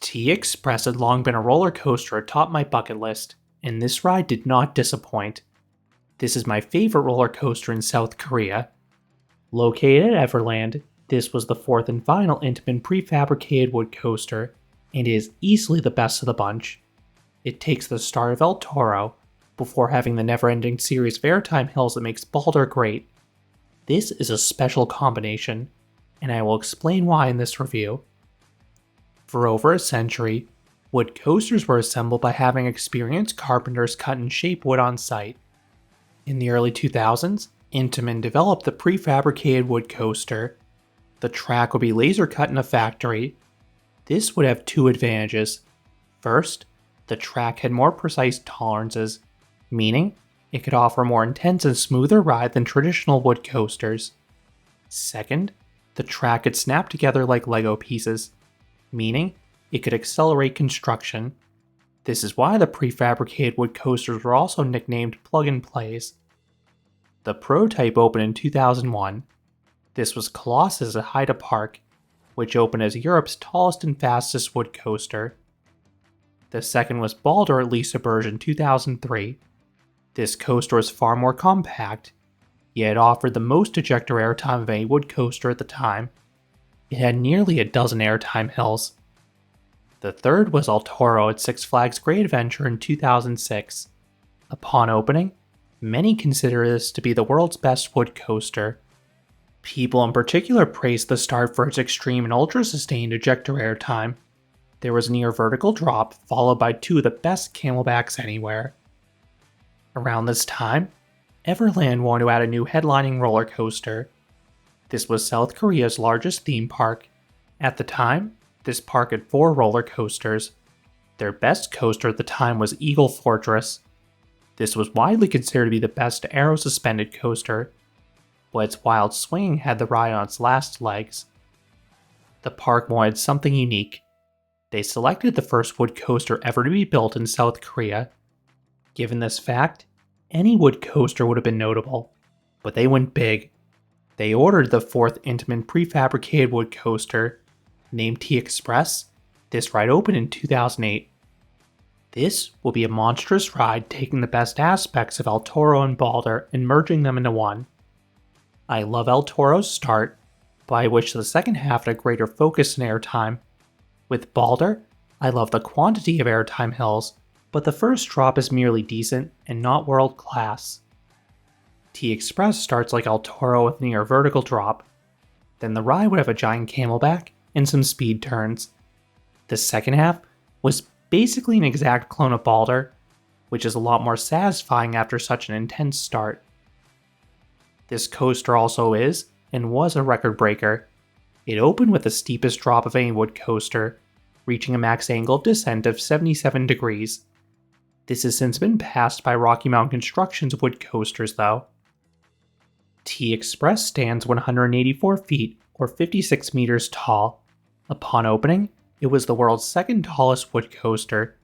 T-Express had long been a roller coaster atop my bucket list, and this ride did not disappoint. This is my favorite roller coaster in South Korea. Located at Everland, this was the fourth and final Intamin prefabricated wood coaster, and is easily the best of the bunch. It takes the start of El Toro, before having the never-ending series of airtime hills that makes Balder great. This is a special combination, and I will explain why in this review. For over a century, wood coasters were assembled by having experienced carpenters cut and shape wood on site. In the early 2000s, Intamin developed the prefabricated wood coaster. The track would be laser cut in a factory. This would have two advantages. First, the track had more precise tolerances, meaning it could offer a more intense and smoother ride than traditional wood coasters. Second, the track could snap together like Lego pieces, meaning it could accelerate construction. This is why the prefabricated wood coasters were also nicknamed plug-and-plays. The prototype opened in 2001. This was Colossos at Heide Park, which opened as Europe's tallest and fastest wood coaster. The second was Balder at Liseberg in 2003. This coaster was far more compact, yet it offered the most ejector airtime of any wood coaster at the time. It had nearly a dozen airtime hills. The third was El Toro at Six Flags Great Adventure in 2006. Upon opening, many consider this to be the world's best wood coaster. People in particular praised the start for its extreme and ultra-sustained ejector airtime. There was a near vertical drop, followed by two of the best camelbacks anywhere. Around this time, Everland wanted to add a new headlining roller coaster. This was South Korea's largest theme park. At the time, this park had 4 roller coasters. Their best coaster at the time was Eagle Fortress. This was widely considered to be the best aero-suspended coaster, but its wild swing had the ride on its last legs. The park wanted something unique. They selected the first wood coaster ever to be built in South Korea. Given this fact, any wood coaster would have been notable, but they went big. They ordered the 4th Intamin prefabricated wood coaster, named T-Express. This ride opened in 2008. This will be a monstrous ride taking the best aspects of El Toro and Balder and merging them into one. I love El Toro's start, but I wish the second half had a greater focus in airtime. With Balder, I love the quantity of airtime hills, but the first drop is merely decent and not world class. T-Express starts like El Toro with a near vertical drop. Then the ride would have a giant camelback and some speed turns. The second half was basically an exact clone of Balder, which is a lot more satisfying after such an intense start. This coaster also is, and was, a record breaker. It opened with the steepest drop of any wood coaster, reaching a max angle of descent of 77 degrees. This has since been passed by Rocky Mountain Construction's wood coasters though. T-Express stands 184 feet, or 56 meters tall. Upon opening, it was the world's second tallest wood coaster,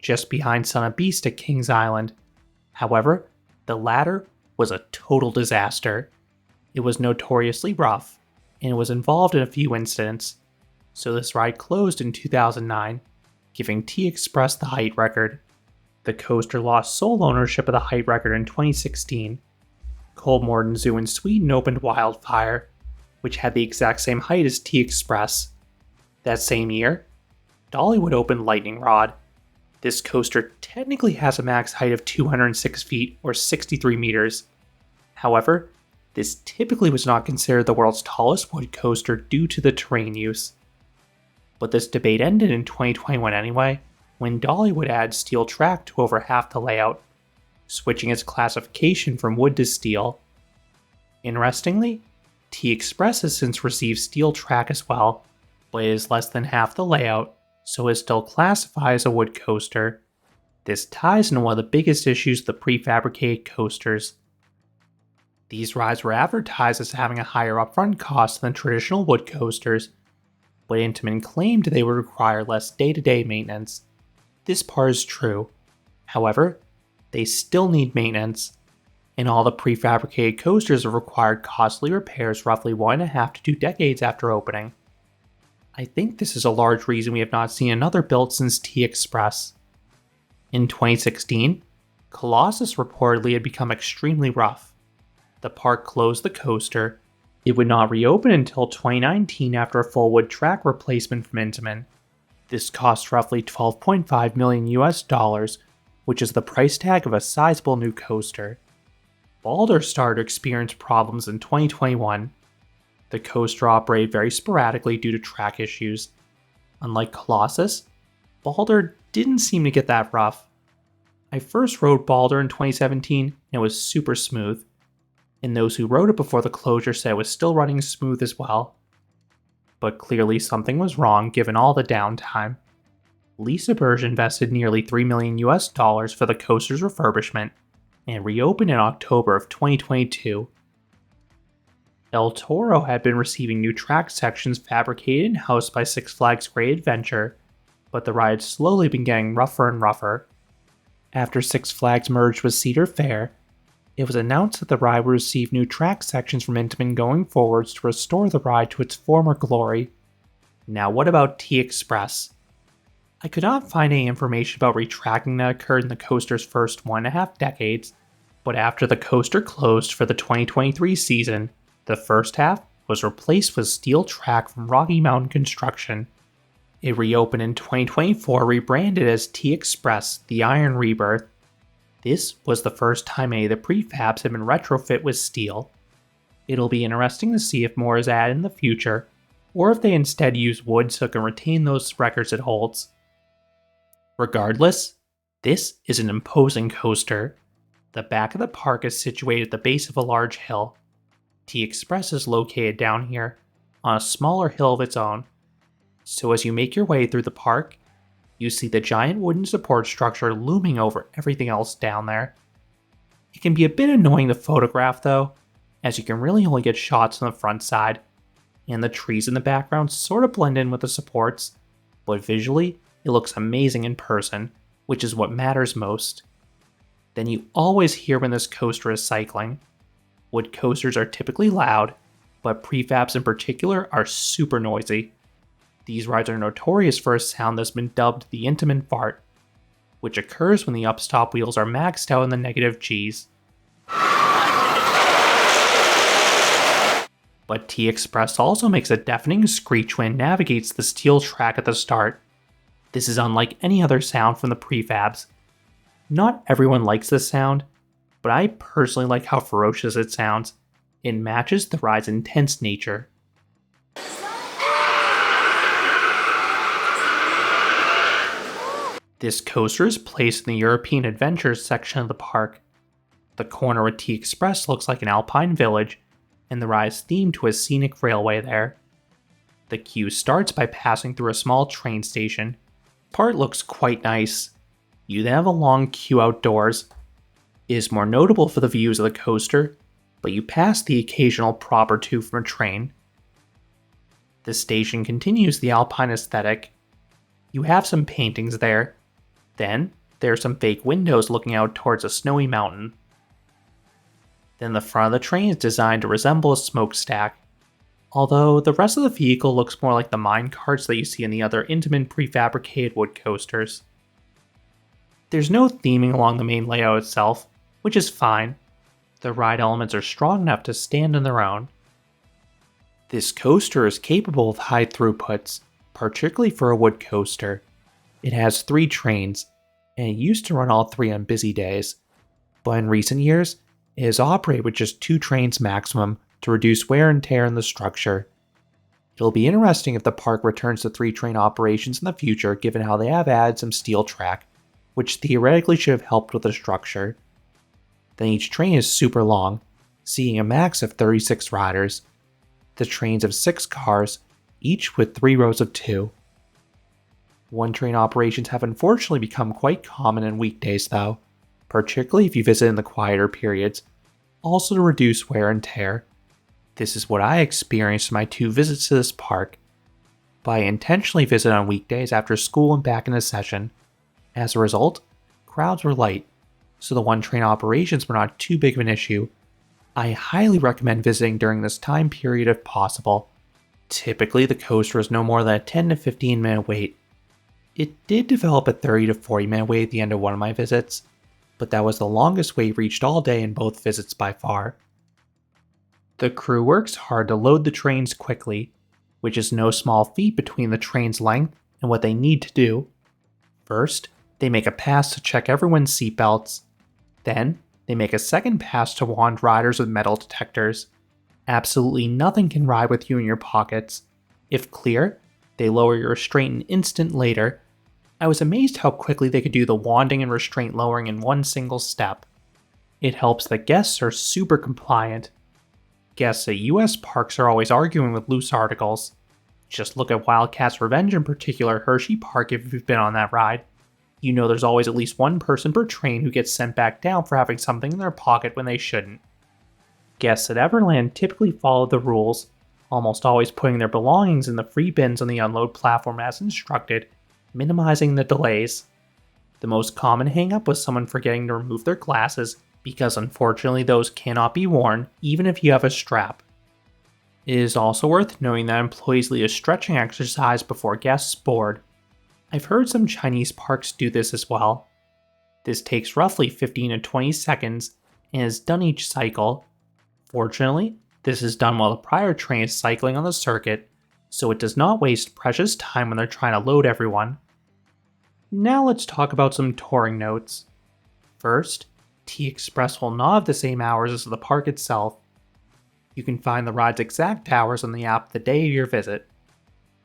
just behind Son of Beast at Kings Island. However, the latter was a total disaster. It was notoriously rough, and it was involved in a few incidents, so this ride closed in 2009, giving T-Express the height record. The coaster lost sole ownership of the height record in 2016. Kolmården Zoo in Sweden opened Wildfire, which had the exact same height as T-Express. That same year, Dollywood opened Lightning Rod. This coaster technically has a max height of 206 feet or 63 meters. However, this typically was not considered the world's tallest wood coaster due to the terrain use. But this debate ended in 2021 anyway, when Dollywood added steel track to over half the layout, switching its classification from wood to steel. Interestingly, T-Express has since received steel track as well, but it is less than half the layout, so is still classified as a wood coaster. This ties into one of the biggest issues of the prefabricated coasters. These rides were advertised as having a higher upfront cost than traditional wood coasters, but Intamin claimed they would require less day-to-day maintenance. This part is true. However, they still need maintenance, and all the prefabricated coasters have required costly repairs roughly 1.5 to 2 decades after opening. I think this is a large reason we have not seen another built since T-Express. In 2016, Colossos reportedly had become extremely rough. The park closed the coaster. It would not reopen until 2019 after a full wood track replacement from Intamin. This cost roughly $12.5 million US, which is the price tag of a sizable new coaster. Balder started to experience problems in 2021. The coaster operated very sporadically due to track issues. Unlike Colossus, Balder didn't seem to get that rough. I first rode Balder in 2017 and it was super smooth, and those who rode it before the closure said it was still running smooth as well. But clearly something was wrong given all the downtime. Lisa Burge invested nearly $3 million US for the coaster's refurbishment and reopened in October of 2022. El Toro had been receiving new track sections fabricated in-house by Six Flags Great Adventure, but the ride had slowly been getting rougher and rougher. After Six Flags merged with Cedar Fair, it was announced that the ride would receive new track sections from Intamin going forwards to restore the ride to its former glory. Now what about T-Express? I could not find any information about retracking that occurred in the coaster's first 1.5 decades, but after the coaster closed for the 2023 season, the first half was replaced with steel track from Rocky Mountain Construction. It reopened in 2024, rebranded as T-Express, the Iron Rebirth. This was the first time any of the prefabs had been retrofit with steel. It'll be interesting to see if more is added in the future, or if they instead use wood so it can retain those records it holds. Regardless, this is an imposing coaster. The back of the park is situated at the base of a large hill. T-Express is located down here, on a smaller hill of its own. So as you make your way through the park, you see the giant wooden support structure looming over everything else down there. It can be a bit annoying to photograph though, as you can really only get shots on the front side, and the trees in the background sort of blend in with the supports, but visually, it looks amazing in person, which is what matters most. Then you always hear when this coaster is cycling. Wood coasters are typically loud, but prefabs in particular are super noisy. These rides are notorious for a sound that's been dubbed the Intamin fart, which occurs when the upstop wheels are maxed out in the negative Gs. But T-Express also makes a deafening screech when it navigates the steel track at the start. This is unlike any other sound from the prefabs. Not everyone likes this sound, but I personally like how ferocious it sounds. It matches the ride's intense nature. This coaster is placed in the European Adventures section of the park. The corner with T-Express looks like an alpine village, and the ride is themed to a scenic railway there. The queue starts by passing through a small train station. Part looks quite nice. You then have a long queue outdoors. It is more notable for the views of the coaster, but you pass the occasional prop or two from a train. The station continues the alpine aesthetic. You have some paintings there. Then, there are some fake windows looking out towards a snowy mountain. Then the front of the train is designed to resemble a smokestack, although the rest of the vehicle looks more like the mine carts that you see in the other Intamin prefabricated wood coasters. There's no theming along the main layout itself, which is fine. The ride elements are strong enough to stand on their own. This coaster is capable of high throughputs, particularly for a wood coaster. It has 3 trains, and it used to run all 3 on busy days, but in recent years, it has operated with just 2 trains maximum to reduce wear and tear in the structure. It'll be interesting if the park returns to 3 train operations in the future given how they have added some steel track, which theoretically should have helped with the structure. Then each train is super long, seating a max of 36 riders. The trains have 6 cars, each with 3 rows of 2. One-train operations have unfortunately become quite common in weekdays though, particularly if you visit in the quieter periods, also to reduce wear and tear. This is what I experienced in my 2 visits to this park, but I intentionally visit on weekdays after school and back into session. As a result, crowds were light, so the one-train operations were not too big of an issue. I highly recommend visiting during this time period if possible. Typically, the coaster is no more than a 10 to 15 minute wait. It did develop a 30 to 40 minute wait at the end of one of my visits, but that was the longest wait reached all day in both visits by far. The crew works hard to load the trains quickly, which is no small feat between the train's length and what they need to do. First, they make a pass to check everyone's seatbelts. Then, they make a second pass to wand riders with metal detectors. Absolutely nothing can ride with you in your pockets. If clear, they lower your restraint an instant later. I was amazed how quickly they could do the wanding and restraint lowering in one single step. It helps that guests are super compliant. Guests at US parks are always arguing with loose articles. Just look at Wildcat's Revenge, in particular Hershey Park, if you've been on that ride. You know there's always at least one person per train who gets sent back down for having something in their pocket when they shouldn't. Guests at Everland typically follow the rules, almost always putting their belongings in the free bins on the unload platform as instructed, minimizing the delays. The most common hang-up was someone forgetting to remove their glasses, because unfortunately those cannot be worn even if you have a strap. It is also worth noting that employees lead a stretching exercise before guests board. I've heard some Chinese parks do this as well. This takes roughly 15 to 20 seconds and is done each cycle. Fortunately, this is done while the prior train is cycling on the circuit, so it does not waste precious time when they're trying to load everyone. Now let's talk about some touring notes. First, T-Express will not have the same hours as the park itself. You can find the ride's exact hours on the app the day of your visit.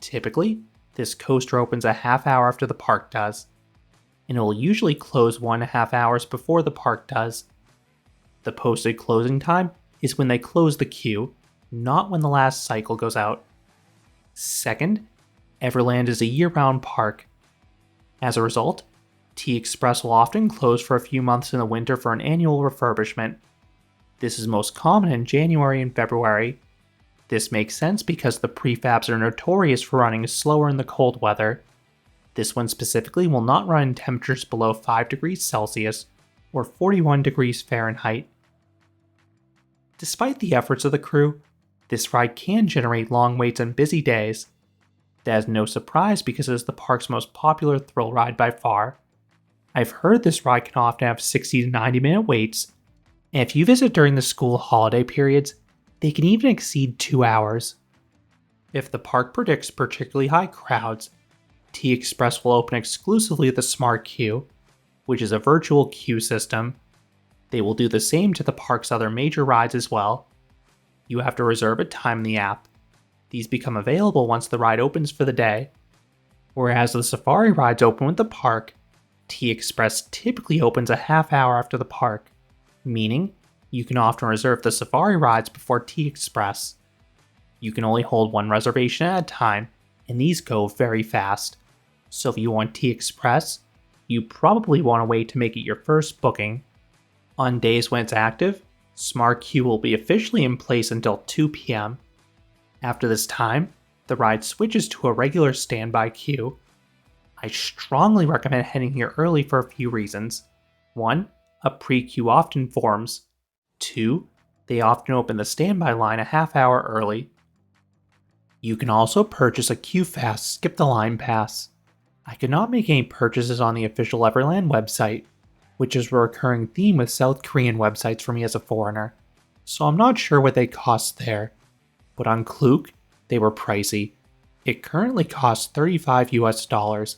Typically, this coaster opens a half hour after the park does, and it will usually close 1.5 hours before the park does. The posted closing time is when they close the queue, not when the last cycle goes out. Second, Everland is a year-round park. As a result, T-Express will often close for a few months in the winter for an annual refurbishment. This is most common in January and February. This makes sense because the Pre-Fabs are notorious for running slower in the cold weather. This one specifically will not run in temperatures below 5 degrees Celsius or 41 degrees Fahrenheit. Despite the efforts of the crew, this ride can generate long waits on busy days. That is no surprise because it is the park's most popular thrill ride by far. I've heard this ride can often have 60 to 90 minute waits, and if you visit during the school holiday periods, they can even exceed 2 hours. If the park predicts particularly high crowds, T-Express will open exclusively the Smart Queue, which is a virtual queue system. They will do the same to the park's other major rides as well. You have to reserve a time in the app. These become available once the ride opens for the day. Whereas the safari rides open with the park, T-Express typically opens a half hour after the park, meaning you can often reserve the safari rides before T-Express. You can only hold one reservation at a time, and these go very fast. So if you want T-Express, you probably want to wait to make it your first booking. On days when it's active, Smart Queue will be officially in place until 2 p.m. After this time, the ride switches to a regular standby queue. I strongly recommend heading here early for a few reasons. 1. A pre-queue often forms. 2. They often open the standby line a half hour early. You can also purchase a QFast skip the line pass. I could not make any purchases on the official Everland website, which is a recurring theme with South Korean websites for me as a foreigner, so I'm not sure what they cost there. But on Klook, they were pricey. It currently costs $35 US.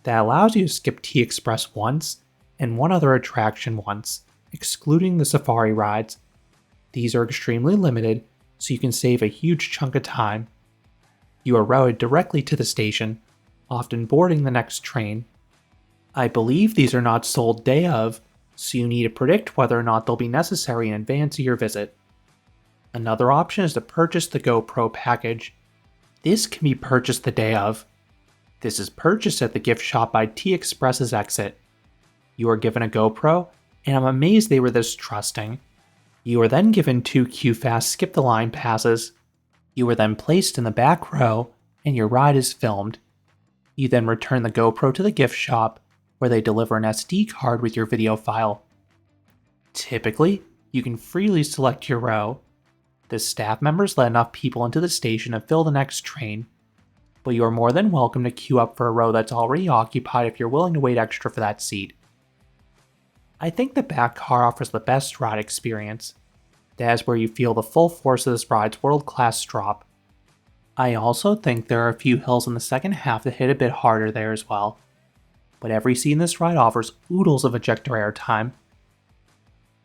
That allows you to skip T-Express once, and one other attraction once, excluding the safari rides. These are extremely limited, so you can save a huge chunk of time. You are routed directly to the station, often boarding the next train. I believe these are not sold day of, so you need to predict whether or not they'll be necessary in advance of your visit. Another option is to purchase the GoPro package. This can be purchased the day of. This is purchased at the gift shop by T-Express's exit. You are given a GoPro, and I'm amazed they were this trusting. You are then given 2 QFast skip the line passes. You are then placed in the back row, and your ride is filmed. You then return the GoPro to the gift shop, where they deliver an SD card with your video file. Typically, you can freely select your row. The staff members let enough people into the station to fill the next train, but you are more than welcome to queue up for a row that's already occupied if you're willing to wait extra for that seat. I think the back car offers the best ride experience. That is where you feel the full force of this ride's world-class drop. I also think there are a few hills in the second half that hit a bit harder there as well, but every seat in this ride offers oodles of ejector air time.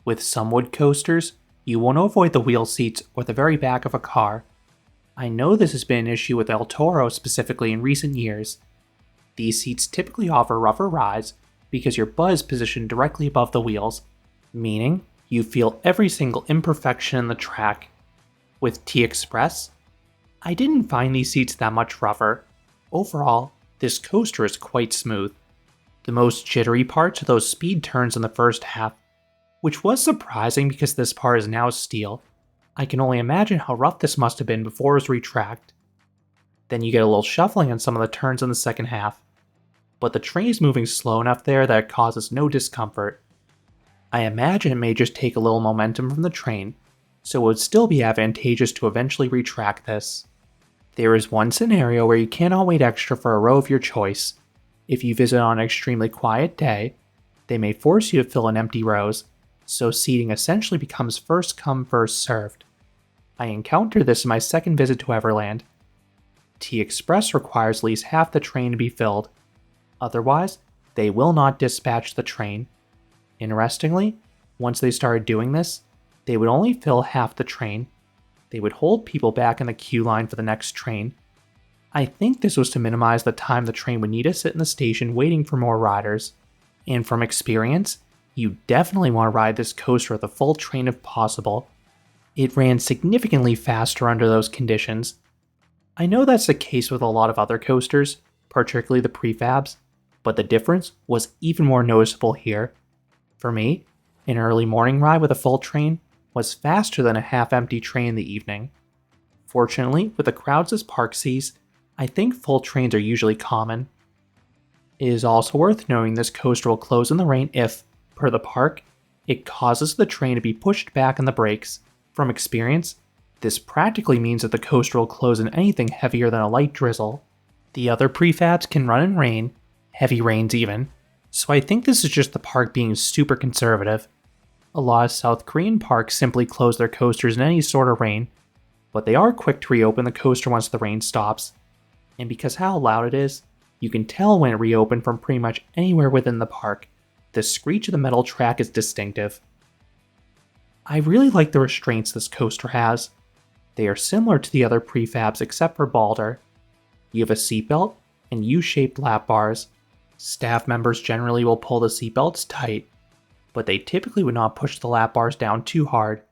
With some wood coasters, you want to avoid the wheel seats or the very back of a car. I know this has been an issue with El Toro specifically in recent years. These seats typically offer rougher rides because your butt is positioned directly above the wheels, meaning you feel every single imperfection in the track. With T-Express, I didn't find these seats that much rougher. Overall, this coaster is quite smooth. The most jittery parts are those speed turns in the first half, which was surprising because this part is now steel. I can only imagine how rough this must have been before it was retracked. Then you get a little shuffling on some of the turns in the second half, but the train is moving slow enough there that it causes no discomfort. I imagine it may just take a little momentum from the train, so it would still be advantageous to eventually retract this. There is one scenario where you cannot wait extra for a row of your choice. If you visit on an extremely quiet day, they may force you to fill in empty rows, so seating essentially becomes first come first served. I encountered this in my second visit to Everland. T-Express requires at least half the train to be filled. Otherwise, they will not dispatch the train. Interestingly, once they started doing this, they would only fill half the train. They would hold people back in the queue line for the next train. I think this was to minimize the time the train would need to sit in the station waiting for more riders. And from experience, you definitely want to ride this coaster with a full train if possible. It ran significantly faster under those conditions. I know that's the case with a lot of other coasters, particularly the Pre-Fabs, but the difference was even more noticeable here. For me, an early morning ride with a full train was faster than a half-empty train in the evening. Fortunately, with the crowds as park seats, I think full trains are usually common. It is also worth noting this coaster will close in the rain if, per the park, it causes the train to be pushed back on the brakes. From experience, this practically means that the coaster will close in anything heavier than a light drizzle. The other prefabs can run in rain, heavy rains even, so I think this is just the park being super conservative. A lot of South Korean parks simply close their coasters in any sort of rain, but they are quick to reopen the coaster once the rain stops. And because how loud it is, you can tell when it reopened from pretty much anywhere within the park. The screech of the metal track is distinctive. I really like the restraints this coaster has. They are similar to the other prefabs except for Balder. You have a seatbelt and U-shaped lap bars. Staff members generally will pull the seatbelts tight, but they typically would not push the lap bars down too hard.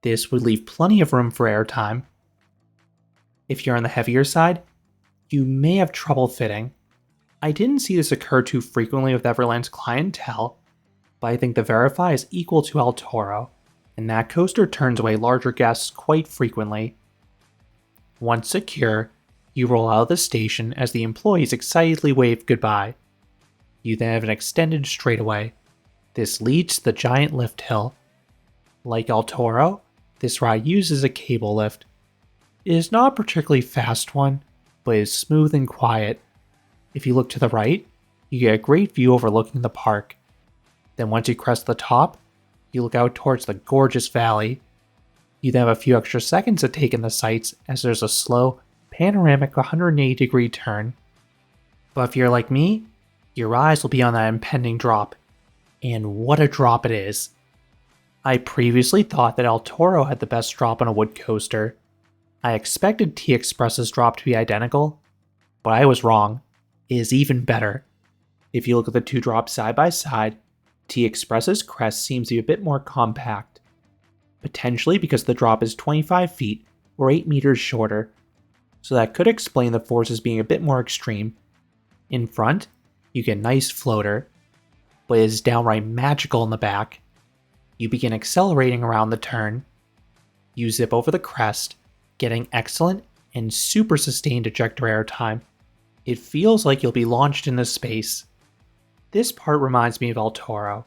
This would leave plenty of room for airtime. If you're on the heavier side, you may have trouble fitting. I didn't see this occur too frequently with Everland's clientele, but I think the Verify is equal to El Toro, and that coaster turns away larger guests quite frequently. Once secure, you roll out of the station as the employees excitedly wave goodbye. You then have an extended straightaway. This leads to the giant lift hill. Like El Toro, this ride uses a cable lift. It is not a particularly fast one, but it is smooth and quiet. If you look to the right, you get a great view overlooking the park. Then once you crest the top, you look out towards the gorgeous valley. You then have a few extra seconds to take in the sights as there's a slow, panoramic 180-degree turn. But if you're like me, your eyes will be on that impending drop. And what a drop it is. I previously thought that El Toro had the best drop on a wood coaster. I expected T-Express's drop to be identical, but I was wrong. It is even better. If you look at the two drops side by side, T-Express's crest seems to be a bit more compact. Potentially because the drop is 25 feet or 8 meters shorter, so that could explain the forces being a bit more extreme. In front, you get a nice floater, but it is downright magical in the back. You begin accelerating around the turn. You zip over the crest, getting excellent and super sustained ejector air time. It feels like you'll be launched into space. This part reminds me of El Toro,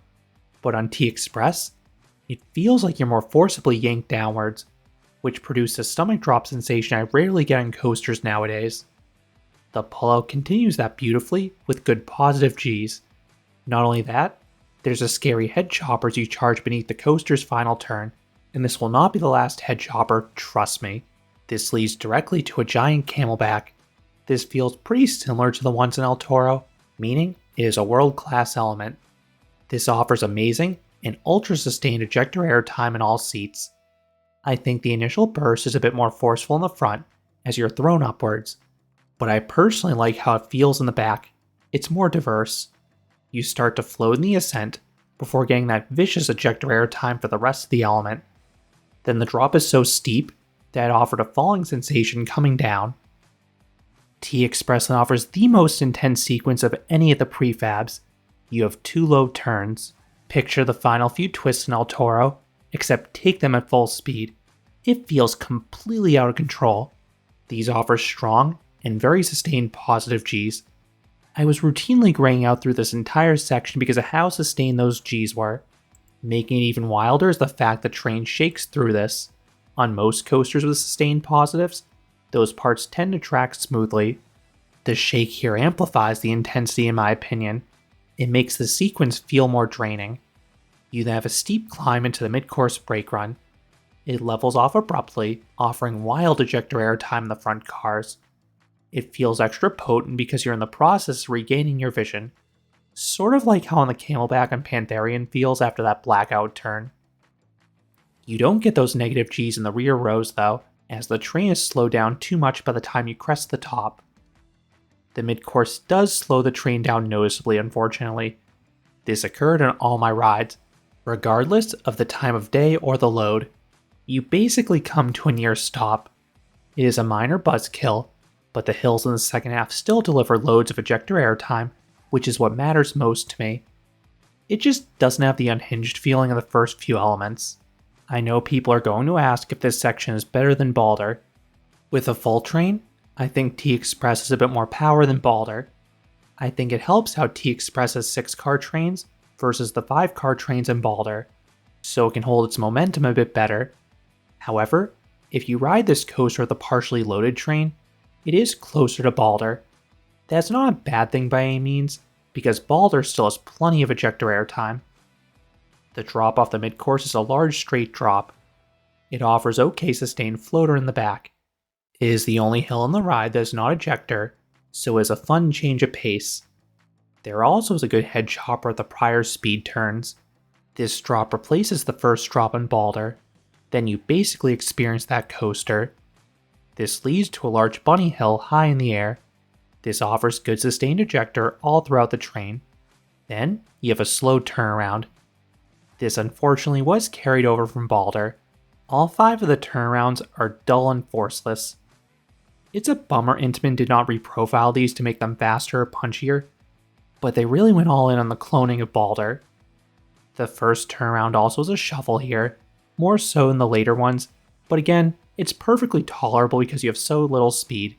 but on T-Express, it feels like you're more forcibly yanked downwards. which produced a stomach drop sensation I rarely get on coasters nowadays. The pullout continues that beautifully with good positive Gs. Not only that, there's a scary head chopper as you charge beneath the coaster's final turn, and this will not be the last head chopper, trust me. This leads directly to a giant camelback. This feels pretty similar to the ones in El Toro, meaning it is a world-class element. This offers amazing and ultra-sustained ejector airtime in all seats. I think the initial burst is a bit more forceful in the front as you're thrown upwards, but I personally like how it feels in the back. It's more diverse. You start to float in the ascent before getting that vicious ejector airtime for the rest of the element. Then the drop is so steep that it offered a falling sensation coming down. T-Express offers the most intense sequence of any of the prefabs. You have 2 low turns. Picture the final few twists in El Toro, except take them at full speed. It feels completely out of control. These offer strong and very sustained positive Gs. I was routinely graying out through this entire section because of how sustained those Gs were. Making it even wilder is the fact the train shakes through this. On most coasters with sustained positives, those parts tend to track smoothly. The shake here amplifies the intensity in my opinion. It makes the sequence feel more draining. You then have a steep climb into the mid-course brake run. It levels off abruptly, offering wild ejector airtime in the front cars. It feels extra potent because you're in the process of regaining your vision. Sort of like how on the camelback on Pantherian feels after that blackout turn. You don't get those negative Gs in the rear rows though, as the train is slowed down too much by the time you crest the top. The mid-course does slow the train down noticeably, unfortunately. This occurred on all my rides, regardless of the time of day or the load. You basically come to a near stop. It is a minor buzzkill, but the hills in the second half still deliver loads of ejector airtime, which is what matters most to me. It just doesn't have the unhinged feeling of the first few elements. I know people are going to ask if this section is better than Balder. With a full train, I think T-Express has a bit more power than Balder. I think it helps how T-Express has 6-car trains versus the 5-car trains in Balder, so it can hold its momentum a bit better. However, if you ride this coaster with a partially loaded train, it is closer to Balder. That's not a bad thing by any means, because Balder still has plenty of ejector airtime. The drop off the mid-course is a large straight drop. It offers okay sustained floater in the back. It is the only hill in the ride that is not ejector, so it is a fun change of pace. There also is a good head chopper at the prior speed turns. This drop replaces the first drop in Balder, then you basically experience that coaster. This leads to a large bunny hill high in the air. This offers good sustained ejector all throughout the train. Then you have a slow turnaround. This unfortunately was carried over from Balder. All 5 of the turnarounds are dull and forceless. It's a bummer Intamin did not reprofile these to make them faster or punchier, but they really went all in on the cloning of Balder. The first turnaround also is a shuffle here, more so than the later ones, but again, it's perfectly tolerable because you have so little speed.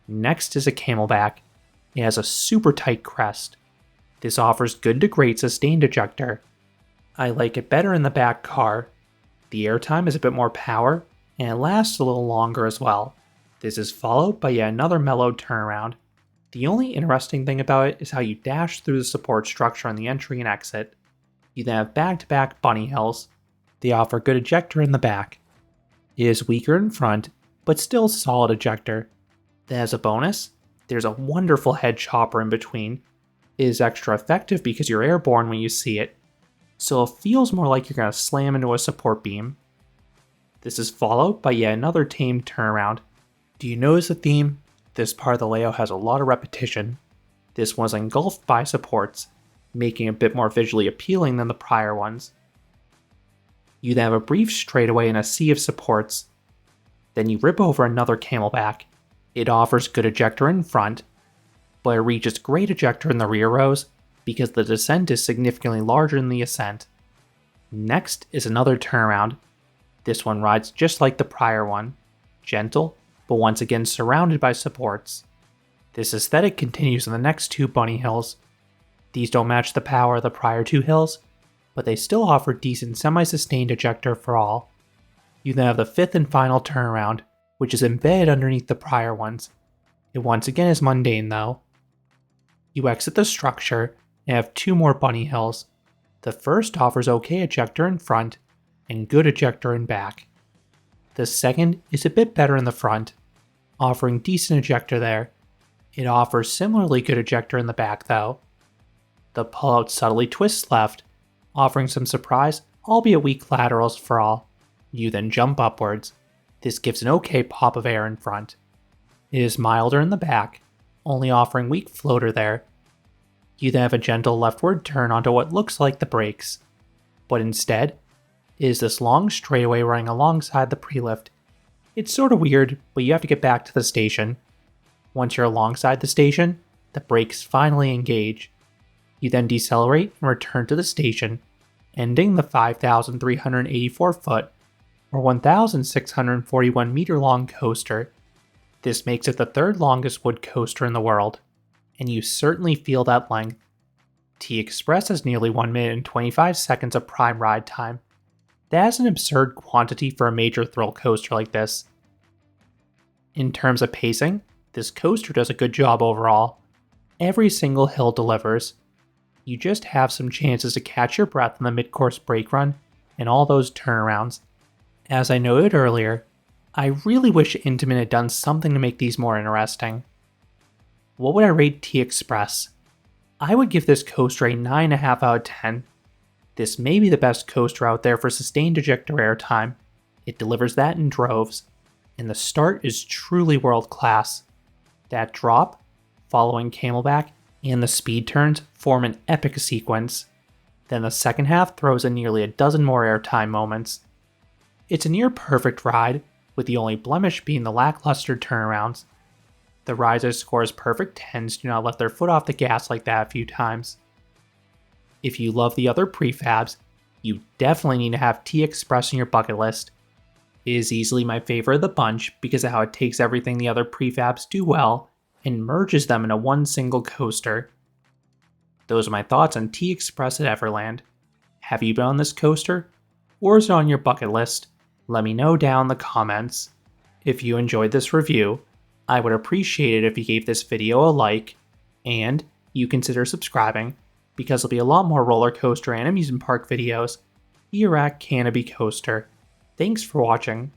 Next is a camelback. It has a super tight crest. This offers good to great sustained ejector. I like it better in the back car. The airtime is a bit more power, and it lasts a little longer as well. This is followed by yet another mellow turnaround. The only interesting thing about it is how you dash through the support structure on the entry and exit. You then have back-to-back bunny hills. They offer good ejector in the back. It is weaker in front, but still solid ejector. Then as a bonus, there's a wonderful head chopper in between. It is extra effective because you're airborne when you see it, so it feels more like you're going to slam into a support beam. This is followed by yet another tame turnaround. Do you notice the theme? This part of the layout has a lot of repetition. This one is engulfed by supports, making it a bit more visually appealing than the prior ones. You then have a brief straightaway in a sea of supports. Then you rip over another camelback. It offers good ejector in front, but it reaches great ejector in the rear rows because the descent is significantly larger than the ascent. Next is another turnaround. This one rides just like the prior one, gentle, but once again surrounded by supports. This aesthetic continues in the next 2 bunny hills. These don't match the power of the prior 2 hills, but they still offer decent semi-sustained ejector for all. You then have the fifth and final turnaround, which is embedded underneath the prior ones. It once again is mundane though. You exit the structure and have two more bunny hills. The first offers okay ejector in front and good ejector in back. The second is a bit better in the front, offering decent ejector there. It offers similarly good ejector in the back though. The pullout subtly twists left, offering some surprise, albeit weak laterals for all. You then jump upwards. This gives an okay pop of air in front. It is milder in the back, only offering weak floater there. You then have a gentle leftward turn onto what looks like the brakes, but instead, it is this long straightaway running alongside the pre-lift. It's sort of weird, but you have to get back to the station. Once you're alongside the station, the brakes finally engage. You then decelerate and return to the station, ending the 5,384 foot, or 1,641 meter long coaster. This makes it the third longest wood coaster in the world, and you certainly feel that length. T-Express has nearly 1 minute and 25 seconds of prime ride time. That is an absurd quantity for a major thrill coaster like this. In terms of pacing, this coaster does a good job overall. Every single hill delivers. You just have some chances to catch your breath in the mid-course brake run and all those turnarounds. As I noted earlier, I really wish Intamin had done something to make these more interesting. What would I rate T-Express? I would give this coaster a 9.5 out of 10. This may be the best coaster out there for sustained ejector airtime. It delivers that in droves, and the start is truly world class. That drop, following Camelback, and the speed turns form an epic sequence. Then the second half throws in nearly a dozen more airtime moments. It's a near perfect ride, with the only blemish being the lackluster turnarounds. The riser scores perfect 10s do not let their foot off the gas like that a few times. If you love the other prefabs, you definitely need to have T-Express on your bucket list. It is easily my favorite of the bunch because of how it takes everything the other prefabs do well and merges them into one single coaster. Those are my thoughts on T-Express at Everland. Have you been on this coaster? Or is it on your bucket list? Let me know down in the comments. If you enjoyed this review, I would appreciate it if you gave this video a like, and you consider subscribing, because there'll be a lot more roller coaster and amusement park videos here at Canopy Coaster. Thanks for watching.